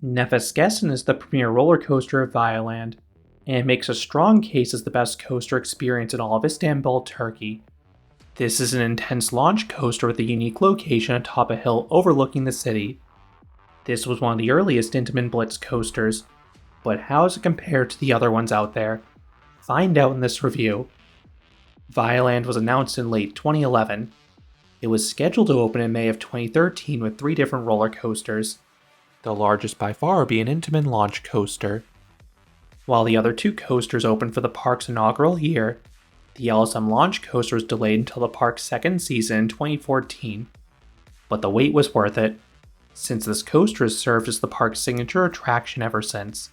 Nefeskesen is the premier roller coaster of Vialand, and makes a strong case as the best coaster experience in all of Istanbul, Turkey. This is an intense launch coaster with a unique location atop a hill overlooking the city. This was one of the earliest Intamin Blitz coasters, but how does it compare to the other ones out there? Find out in this review. Vialand was announced in late 2011. It was scheduled to open in May of 2013 with 3 different roller coasters, the largest by far being an Intamin launch coaster. While the other 2 coasters opened for the park's inaugural year, the LSM launch coaster was delayed until the park's second season in 2014. But the wait was worth it, since this coaster has served as the park's signature attraction ever since.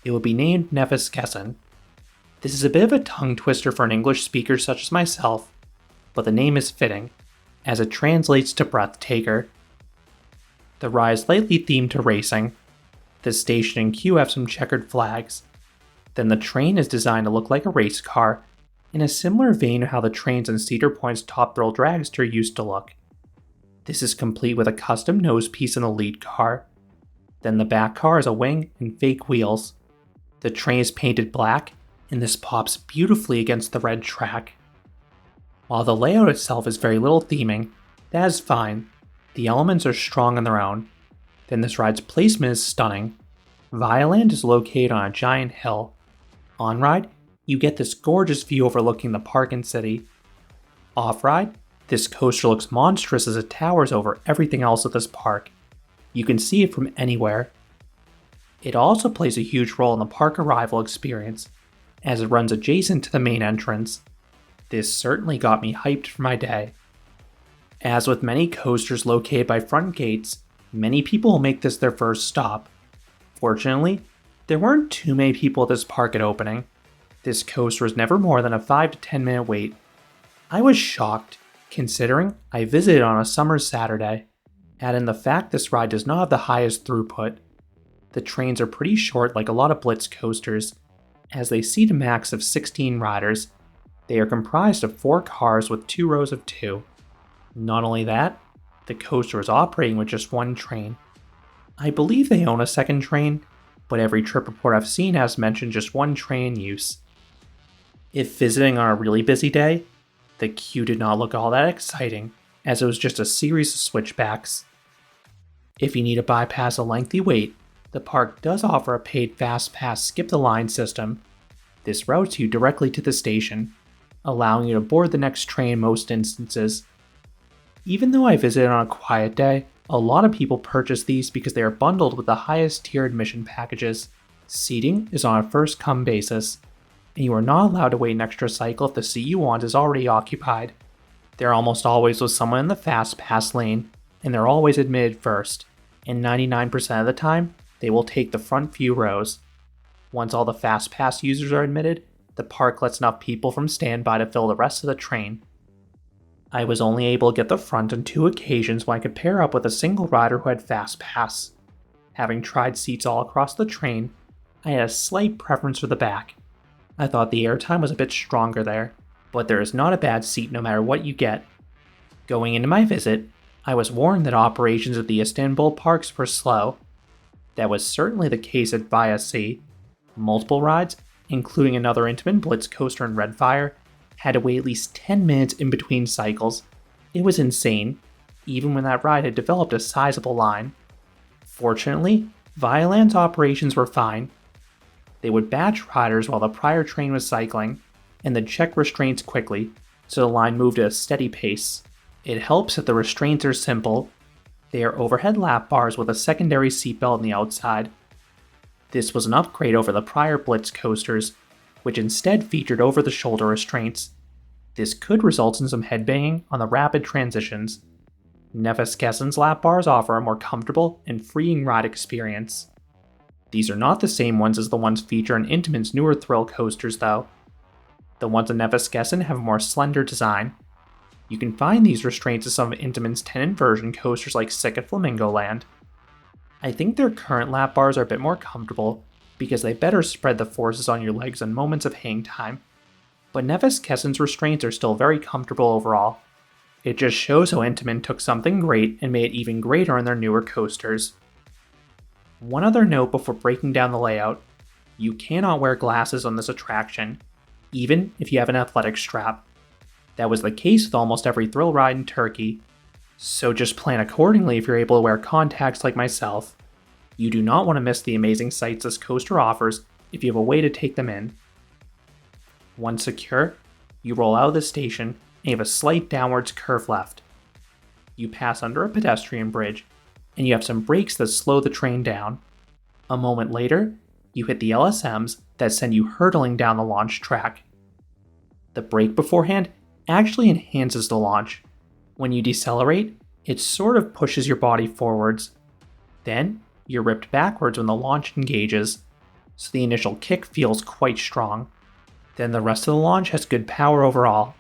It would be named Nefeskesen. This is a bit of a tongue twister for an English speaker such as myself, but the name is fitting, as it translates to breath taker. The ride is lightly themed to racing. The station and queue have some checkered flags. Then the train is designed to look like a race car, in a similar vein to how the trains in Cedar Point's Top Thrill Dragster used to look. This is complete with a custom nose piece in the lead car. Then the back car is a wing and fake wheels. The train is painted black, and this pops beautifully against the red track. While the layout itself is very little theming, that is fine. The elements are strong on their own. Then this ride's placement is stunning. Vialand is located on a giant hill. On ride, you get this gorgeous view overlooking the park and city. Off ride, this coaster looks monstrous as it towers over everything else at this park. You can see it from anywhere. It also plays a huge role in the park arrival experience, as it runs adjacent to the main entrance. This certainly got me hyped for my day. As with many coasters located by front gates, many people will make this their first stop. Fortunately, there weren't too many people at this park at opening. This coaster was never more than a 5 to 10 minute wait. I was shocked, considering I visited on a summer Saturday. Add in the fact this ride does not have the highest throughput. The trains are pretty short like a lot of Blitz coasters, as they seat a max of 16 riders. They are comprised of 4 cars with 2 rows of 2. Not only that, the coaster is operating with just 1 train. I believe they own a second train, but every trip report I've seen has mentioned just 1 train in use. If visiting on a really busy day, the queue did not look all that exciting, as it was just a series of switchbacks. If you need to bypass a lengthy wait, the park does offer a paid fast pass skip the line system. This routes you directly to the station, allowing you to board the next train in most instances. Even though I visited on a quiet day, a lot of people purchase these because they are bundled with the highest tier admission packages. Seating is on a first come basis, and you are not allowed to wait an extra cycle if the seat you want is already occupied. They're almost always with someone in the fast pass lane, and they're always admitted first, and 99% of the time, they will take the front few rows. Once all the fast pass users are admitted, the park lets enough people from standby to fill the rest of the train. I was only able to get the front on 2 occasions when I could pair up with a single rider who had fast pass. Having tried seats all across the train, I had a slight preference for the back. I thought the airtime was a bit stronger there, but there is not a bad seat no matter what you get. Going into my visit, I was warned that operations at the Istanbul parks were slow. That was certainly the case at Via C. Multiple rides, including another Intamin Blitz coaster in Redfire, had to wait at least 10 minutes in between cycles. It was insane, even when that ride had developed a sizable line. Fortunately, Vialand's operations were fine. They would batch riders while the prior train was cycling, and then check restraints quickly, so the line moved at a steady pace. It helps that the restraints are simple. They are overhead lap bars with a secondary seatbelt on the outside. This was an upgrade over the prior Blitz coasters, which instead featured over-the-shoulder restraints. This could result in some headbanging on the rapid transitions. Nefeskesen's lap bars offer a more comfortable and freeing ride experience. These are not the same ones as the ones featured in Intamin's newer thrill coasters though. The ones in Nefeskesen have a more slender design. You can find these restraints at some of Intamin's 10 inversion coasters like Sick at Flamingo Land. I think their current lap bars are a bit more comfortable because they better spread the forces on your legs in moments of hang time, but Nefeskesen's restraints are still very comfortable overall. It just shows how Intamin took something great and made it even greater in their newer coasters. One other note before breaking down the layout: you cannot wear glasses on this attraction, even if you have an athletic strap. That was the case with almost every thrill ride in Turkey, so just plan accordingly if you're able to wear contacts like myself. You do not want to miss the amazing sights this coaster offers if you have a way to take them in. Once secure, you roll out of the station and you have a slight downwards curve left. You pass under a pedestrian bridge, and you have some brakes that slow the train down. A moment later, you hit the LSMs that send you hurtling down the launch track. The brake beforehand actually enhances the launch. When you decelerate, it sort of pushes your body forwards. Then, you're ripped backwards when the launch engages, so the initial kick feels quite strong. Then the rest of the launch has good power overall,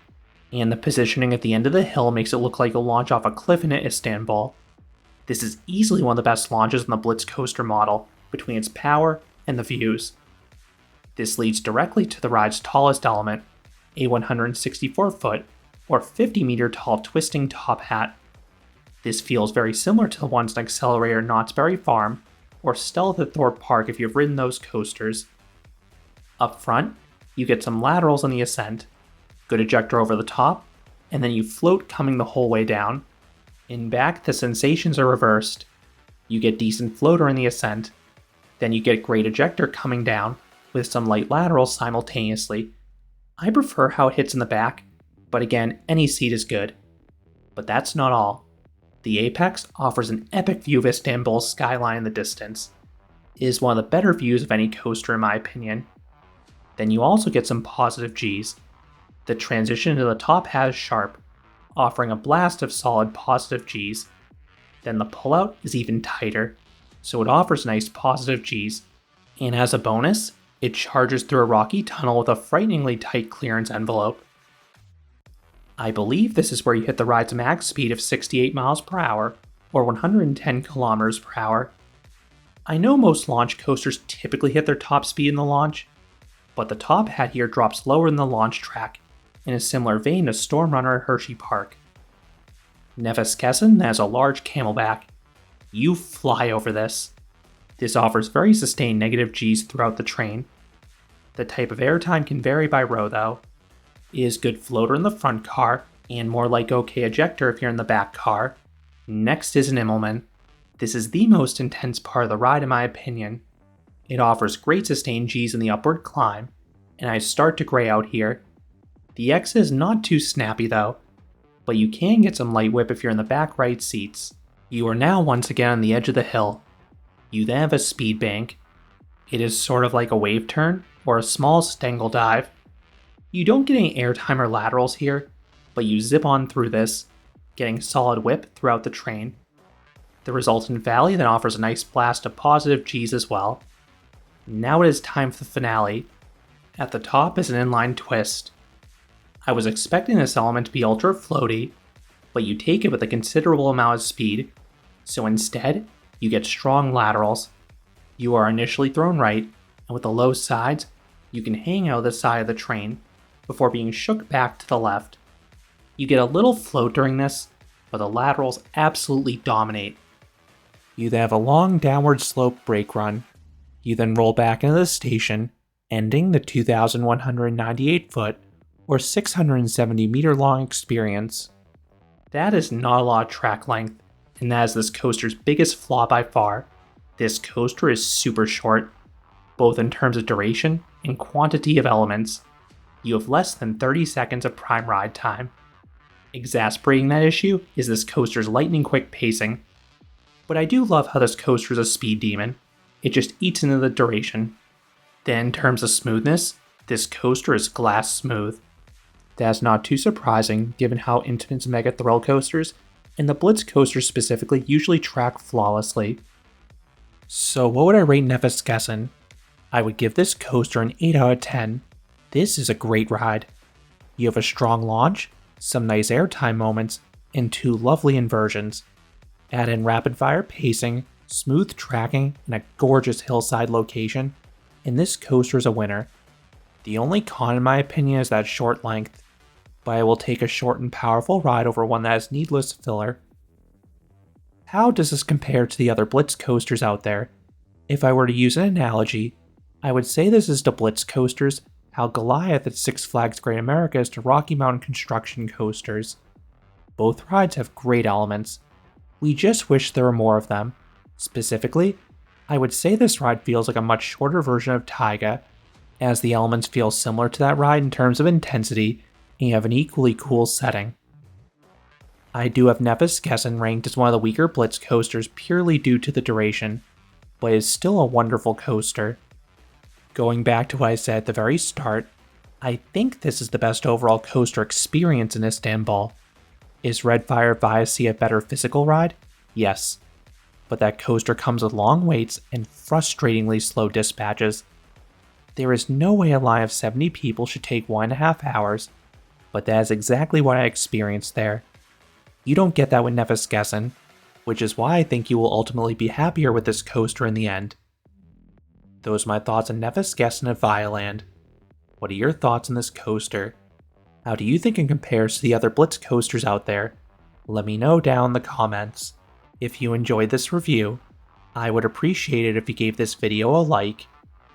and the positioning at the end of the hill makes it look like a launch off a cliff in Istanbul. This is easily one of the best launches in the Blitz coaster model, between its power and the views. This leads directly to the ride's tallest element, a 164-foot or 50-meter tall twisting top hat. This feels very similar to the ones in Accelerator Knott's Berry Farm or Stealth at Thorpe Park if you've ridden those coasters. Up front, you get some laterals on the ascent, good ejector over the top, and then you float coming the whole way down. In back, the sensations are reversed. You get decent floater in the ascent, then you get great ejector coming down with some light laterals simultaneously. I prefer how it hits in the back, but again, any seat is good. But that's not all. The apex offers an epic view of Istanbul's skyline in the distance. It is one of the better views of any coaster in my opinion. Then you also get some positive Gs. The transition to the top hat is sharp, offering a blast of solid positive Gs. Then the pullout is even tighter, so it offers nice positive Gs. And as a bonus, it charges through a rocky tunnel with a frighteningly tight clearance envelope. I believe this is where you hit the ride's max speed of 68 miles per hour, or 110 kilometers per hour. I know most launch coasters typically hit their top speed in the launch, but the top hat here drops lower than the launch track, in a similar vein to Storm Runner at Hershey Park. Nefeskesen has a large camelback. You fly over this. This offers very sustained negative Gs throughout the train. The type of airtime can vary by row though. It is good floater in the front car, and more like OK ejector if you're in the back car. Next is an Immelman. This is the most intense part of the ride in my opinion. It offers great sustained Gs in the upward climb, and I start to gray out here. The exit is not too snappy though, but you can get some light whip if you're in the back right seats. You are now once again on the edge of the hill. You then have a speed bank. It is sort of like a wave turn or a small Stengel dive. You don't get any airtime or laterals here, but you zip on through this, getting solid whip throughout the train. The resultant valley then offers a nice blast of positive Gs as well. Now it is time for the finale. At the top is an inline twist. I was expecting this element to be ultra floaty, but you take it with a considerable amount of speed, so instead, you get strong laterals. You are initially thrown right, and with the low sides, you can hang out the side of the train before being shook back to the left. You get a little float during this, but the laterals absolutely dominate. You then have a long downward slope brake run. You then roll back into the station, ending the 2,198 foot or 670 meter long experience. That is not a lot of track length, and that is this coaster's biggest flaw by far. This coaster is super short, both in terms of duration and quantity of elements. You have less than 30 seconds of prime ride time. Exasperating that issue is this coaster's lightning quick pacing. But I do love how this coaster is a speed demon. It just eats into the duration. Then in terms of smoothness, this coaster is glass smooth. That's not too surprising given how Intamin's mega thrill coasters and the Blitz coaster specifically usually track flawlessly. So what would I rate Nefeskesen? I would give this coaster an 8 out of 10. This is a great ride. You have a strong launch, some nice airtime moments, and 2 lovely inversions. Add in rapid fire pacing, smooth tracking, and a gorgeous hillside location, and this coaster is a winner. The only con in my opinion is that short length, but I will take a short and powerful ride over one that has needless filler. How does this compare to the other Blitz coasters out there? If I were to use an analogy, I would say this is to Blitz coasters how Goliath at Six Flags Great America is to Rocky Mountain construction coasters. Both rides have great elements. We just wish there were more of them. Specifically, I would say this ride feels like a much shorter version of Taiga, as the elements feel similar to that ride in terms of intensity and have an equally cool setting. I do have Nefeskesen ranked as one of the weaker Blitz coasters purely due to the duration, but is still a wonderful coaster. Going back to what I said at the very start, I think this is the best overall coaster experience in Istanbul. Is Redfire Viacy a better physical ride? Yes. But that coaster comes with long waits and frustratingly slow dispatches. There is no way a line of 70 people should take 1.5 hours, but that is exactly what I experienced there. You don't get that with Nefeskesen, which is why I think you will ultimately be happier with this coaster in the end. Those are my thoughts on Nefeskesen at Vialand. What are your thoughts on this coaster? How do you think it compares to the other Blitz coasters out there? Let me know down in the comments. If you enjoyed this review, I would appreciate it if you gave this video a like,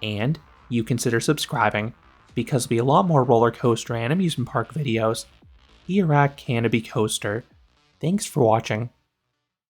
and you consider subscribing, because there'll be a lot more roller coaster and amusement park videos here at Canopy Coaster. Thanks for watching.